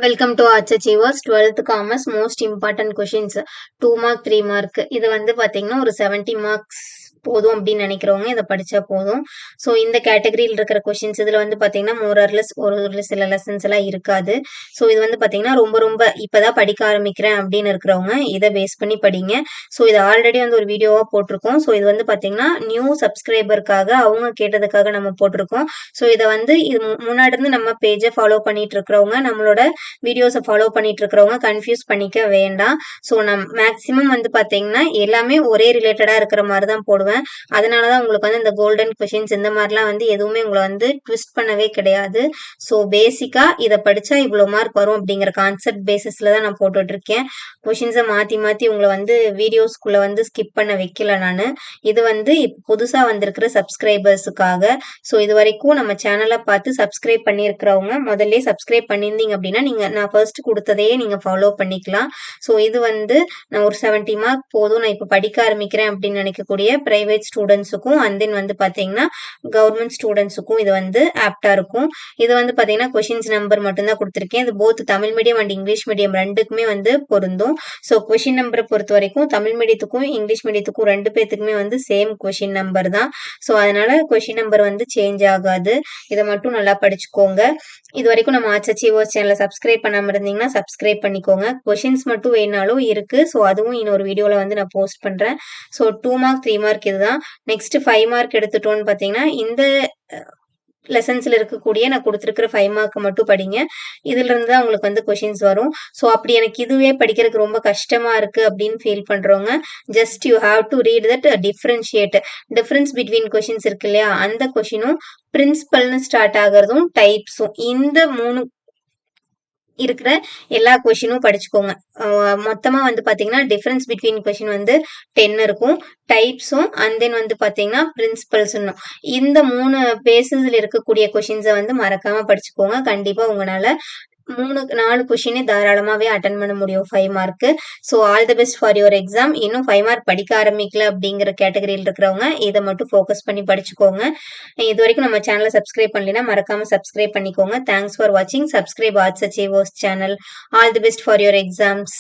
Welcome to arts achievers 12th commerce most important questions 2 mark 3 mark இது வந்து பார்த்தீங்கன்னா ஒரு 70 மார்க்ஸ் போதும் அப்படின்னு நினைக்கிறவங்க இதை படிச்சா போதும். ஸோ இந்த கேட்டகரியில் இருக்கிற கொஷின்ஸ் இதில் வந்து பார்த்தீங்கன்னா மோரர்லெஸ் ஒரு சில லெசன்ஸ் எல்லாம் இருக்காது. ஸோ இது வந்து பார்த்தீங்கன்னா ரொம்ப ரொம்ப இப்போதான் படிக்க ஆரம்பிக்கிறேன் அப்படின்னு இருக்கிறவங்க இதை பேஸ் பண்ணி படிங்க. ஸோ இது ஆல்ரெடி வந்து ஒரு வீடியோவாக போட்டிருக்கோம். ஸோ இது வந்து பார்த்தீங்கன்னா நியூ சப்ஸ்கிரைபருக்காக அவங்க கேட்டதுக்காக நம்ம போட்டிருக்கோம். ஸோ இதை வந்து இது முன்னாடி இருந்து நம்ம பேஜை ஃபாலோ பண்ணிட்டு இருக்கிறவங்க நம்மளோட வீடியோஸை ஃபாலோ பண்ணிட்டு இருக்கிறவங்க கன்ஃபியூஸ் பண்ணிக்க வேண்டாம். ஸோ நான் மேக்ஸிமம் வந்து பார்த்தீங்கன்னா எல்லாமே ஒரே ரிலேட்டடாக இருக்கிற மாதிரி தான் போடுவேன். அதனால தான் உங்களுக்கு வந்து இந்த கோல்டன் கொஷின்ஸ் இந்த மாதிரிலாம் வந்து எதுவுமே உங்களை வந்து ட்விஸ்ட் பண்ணவே கிடையாது. ஸோ பேசிக்காக இதை படித்தா இவ்வளோ மார்க் வரும் அப்படிங்கிற கான்செப்ட் பேசிஸில் தான் நான் போட்டுட்டு இருக்கேன். கொஷின்ஸை மாற்றி மாற்றி உங்களை வந்து வீடியோஸ்குள்ளே வந்து ஸ்கிப் பண்ண வைக்கல நான். இது வந்து இப்போ புதுசாக வந்திருக்கிற சப்ஸ்கிரைபர்ஸுக்காக. ஸோ இது வரைக்கும் நம்ம சேனலை பார்த்து சப்ஸ்கிரைப் பண்ணியிருக்கிறவங்க முதல்ல சப்ஸ்கிரைப் பண்ணியிருந்தீங்க அப்படின்னா நீங்கள் நான் ஃபர்ஸ்ட் கொடுத்ததையே நீங்கள் ஃபாலோ பண்ணிக்கலாம். ஸோ இது வந்து நான் ஒரு 70 மார்க் போதும் நான் இப்போ படிக்க ஆரம்பிக்கிறேன் அப்படின்னு நினைக்கக்கூடிய பிரைவேட் ஸ்டூடெண்ட்ஸுக்கும் அண்ட் தென் வந்து பார்த்தீங்கன்னா கவர்மெண்ட் ஸ்டூடெண்ட்ஸுக்கும் இது வந்து ஆப்டாக இருக்கும். இது வந்து பார்த்தீங்கன்னா கொஷின்ஸ் நம்பர் மட்டும்தான் கொடுத்துருக்கேன். இது both Tamil medium and English medium ரெண்டுக்குமே வந்து பொருந்தும். ஸோ கொஷின் நம்பரை பொறுத்த வரைக்கும் தமிழ் மீடியத்துக்கும் இங்கிலீஷ் மீடியத்துக்கும் ரெண்டு பேத்துக்குமே வந்து சேம் கொஷின் நம்பர் தான். ஸோ அதனால கொஷின் நம்பர் வந்து சேஞ்ச் ஆகாது. இதை மட்டும் நல்லா படிச்சுக்கோங்க. இது வரைக்கும் நம்ம ஆர்ட்ஸ் அச்சீவர்ஸ் சேனலை சப்ஸ்கிரைப் பண்ணாமல் இருந்தீங்கன்னா சப்ஸ்கிரைப் பண்ணிக்கோங்க. கொஷின்ஸ் மட்டும் வேணாலும் இருக்கு. ஸோ அதுவும் இன்னொரு வீடியோவில் வந்து நான் போஸ்ட் பண்ணுறேன். ஸோ 2 மார்க் 3 மார்க் இதுதான். நெக்ஸ்ட் 5 மார்க் எடுத்துட்டோன்னு பார்த்தீங்கன்னா இந்த லெசன்ஸ்ல இருக்கக்கூடிய நான் கொடுத்துருக்கிற 5 மார்க் மட்டும் படிங்க. இதுல இருந்து தான் உங்களுக்கு வந்து கொஷின்ஸ் வரும். ஸோ அப்படி எனக்கு இதுவே படிக்கிறதுக்கு ரொம்ப கஷ்டமா இருக்கு அப்படின்னு ஃபீல் பண்றவங்க just you have to read that difference between questions இருக்கு இல்லையா, அந்த கொஷினும் பிரின்சிபல்னு ஸ்டார்ட் ஆகிறதும் டைப்ஸும் இந்த 3 இருக்கிற எல்லா கொஷினும் படிச்சுக்கோங்க. மொத்தமா வந்து பாத்தீங்கன்னா டிஃபரன்ஸ் பிட்வீன் கொஷின் வந்து 10 இருக்கும். டைப்ஸும் அண்ட் தென் வந்து பாத்தீங்கன்னா பிரின்சிபல்ஸும் இந்த 3 பேசிஸ்ல இருக்கக்கூடிய கொஷின்ஸை வந்து மறக்காம படிச்சுக்கோங்க. கண்டிப்பா உங்களால 4 கொஷினே தாராளமாவே அட்டன் பண்ண முடியும் 5 mark. So all the best for your exam. இன்னும் 5 மார்க் படிக்க ஆரம்பிக்கல அப்படிங்கிற கேட்டகரியில் இருக்கிறவங்க இதை மட்டும் ஃபோக்கஸ் பண்ணி படிச்சுக்கோங்க. இது வரைக்கும் நம்ம சேனலை சப்ஸ்கிரைப் பண்ணலைன்னா மறக்காம சப்ஸ்கிரைப் பண்ணிக்கோங்க. தேங்க்ஸ் ஃபார் வாட்சிங். Subscribe arts achievers channel. All the best for your exams.